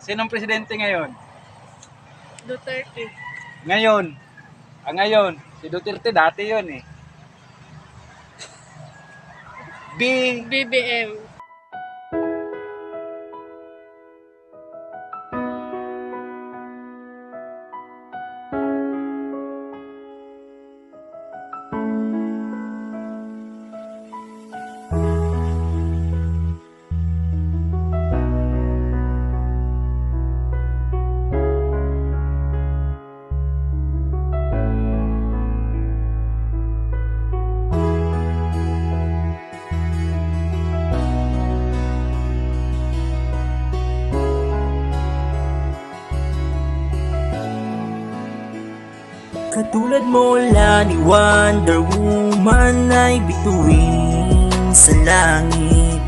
Sinong presidente ngayon? Duterte. Ngayon. Ngayon. Si Duterte dati yun eh. BBM. Katulad mo lang ni Wonder Woman ay bituin sa langit,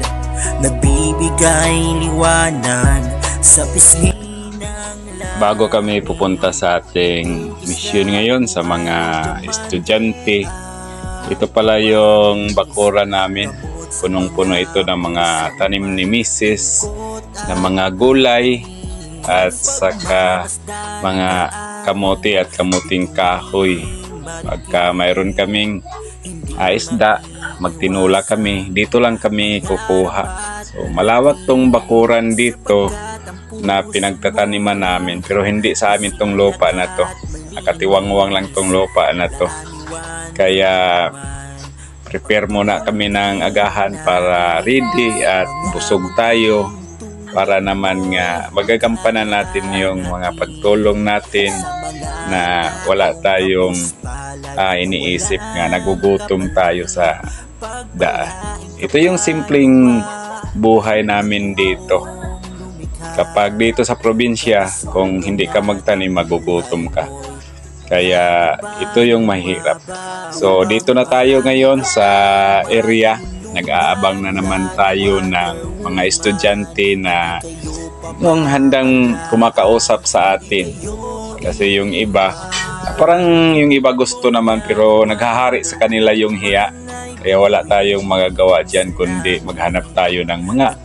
nagbibigay liwanag sa pisngi ng langit. Bago kami pupunta sa ating mission ngayon sa mga estudyante, ito pala yung bakura namin. Punong-puno ito ng mga tanim ni Mrs. ng mga gulay at saka mga kamote at kamuting kahoy. Pagka mayroon kaming isda, magtinula kami. Dito lang kami kukuha. So malawak tong bakuran dito na pinagtataniman namin. Pero hindi sa amin tong lupa na to. Nakatiwang-wang lang tong lupa na to. Kaya prepare muna kami ng agahan para ready at busog tayo. Para naman nga magagampanan natin yung mga pagtulong natin na wala tayong iniisip nga nagugutom tayo sa daan. Ito yung simpleng buhay namin dito. Kapag dito sa probinsya, kung hindi ka magtanim, magugutom ka. Kaya ito yung mahirap. So dito na tayo ngayon sa area. Nag-aabang na naman tayo ng mga estudyante na nung handang kumakausap sa atin. Kasi yung iba, parang yung iba gusto naman pero naghahari sa kanila yung hiya. Kaya wala tayong magagawa dyan kundi maghanap tayo ng mga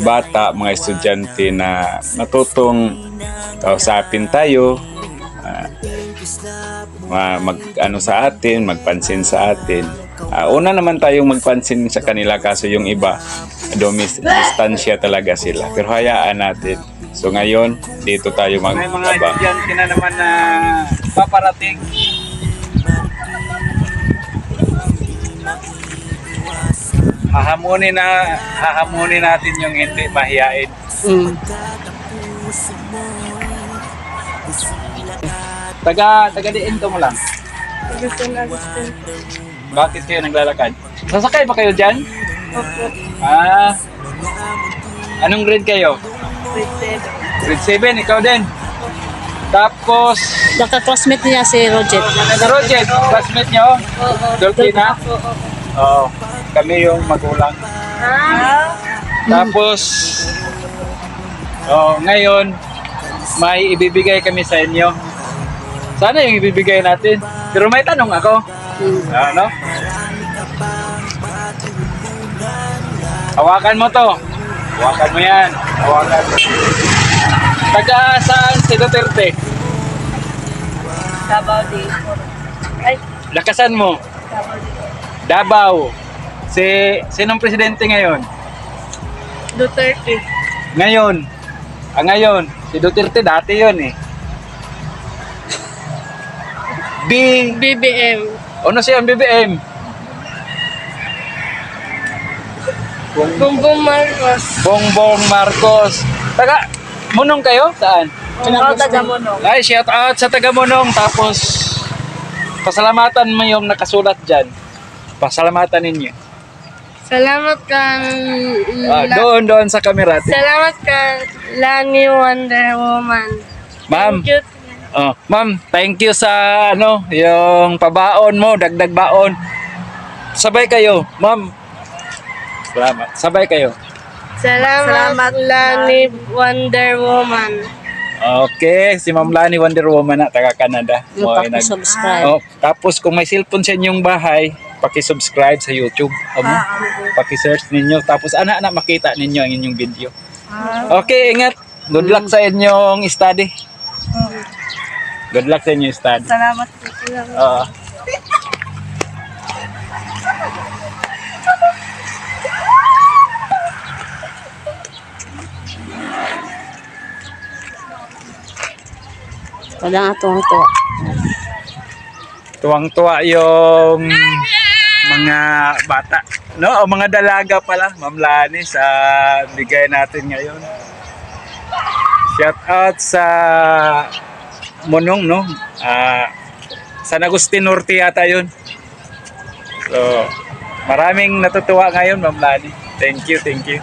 bata, mga estudyante na natutong kausapin tayo, magpansin sa atin. Una naman tayong magpansin sa kanila kaso yung iba distansya talaga sila. Pero hayaan natin. So ngayon, dito tayo May mga mag-abang. estudyante na naman na paparating. Hahamunin natin yung hindi mahiyain. Taga diin to mo lang. Agustin. Bakit kayo naglalakad? Sasakay ba kayo dyan? Opo. Anong grade kayo? Grade 7, ikaw din. Tapos, Naka-classmate niya si Roger. Roger, classmate nyo? Dolpina? Oo. Kami yung magulang. Tapos, ngayon, may ibibigay kami sa inyo. Sana yung ibibigay natin. Pero may tanong ako. Ano? Hawakan mo to. Hawakan mo yan. Hawakan mo. Taga saan si Duterte? Davao di. Ay, Lakasan mo. Davao di. Davao. Sinong presidente ngayon? Duterte. Ngayon. Ngayon. Si Duterte dati yun eh. BBM. Ano siya ang BBM? Bongbong Marcos. Bongbong Marcos. Munong kayo? Saan? Taga-Monong. Ay, shout out sa taga-Monong. Tapos, pasalamatan mo yung nakasulat dyan. Pasalamatan ninyo. Salamat ka. Doon sa camera. Salamat ka, Lani Wonder Woman. Ma'am, Thank you. ma'am, thank you sa yung pabaon mo, dagdag baon. Sabay kayo, ma'am. Salamat. Sabay kayo. Salamat, Lani Wonder Woman. Okay, si Ma'am Lani Wonder Woman na taga Canada. Subscribe. Tapos kung may cellphone sa inyong bahay, paki-subscribe sa YouTube. Paki-search ninyo. Tapos ana makita ninyo ang inyong video. Okay, ingat. Good luck sa inyong study. Good luck sa inyong study. Salamat po. Salamat. Oo. Walang atong to. Tuwang-tuwa yung mga bata. No, o mga dalaga pala, Ma'am Lani, sa bigay natin ngayon. Shout out sa Monong, no? San Agustin Norte yata yun. So, maraming natutuwa ngayon, Ma'am Lani. Thank you, thank you.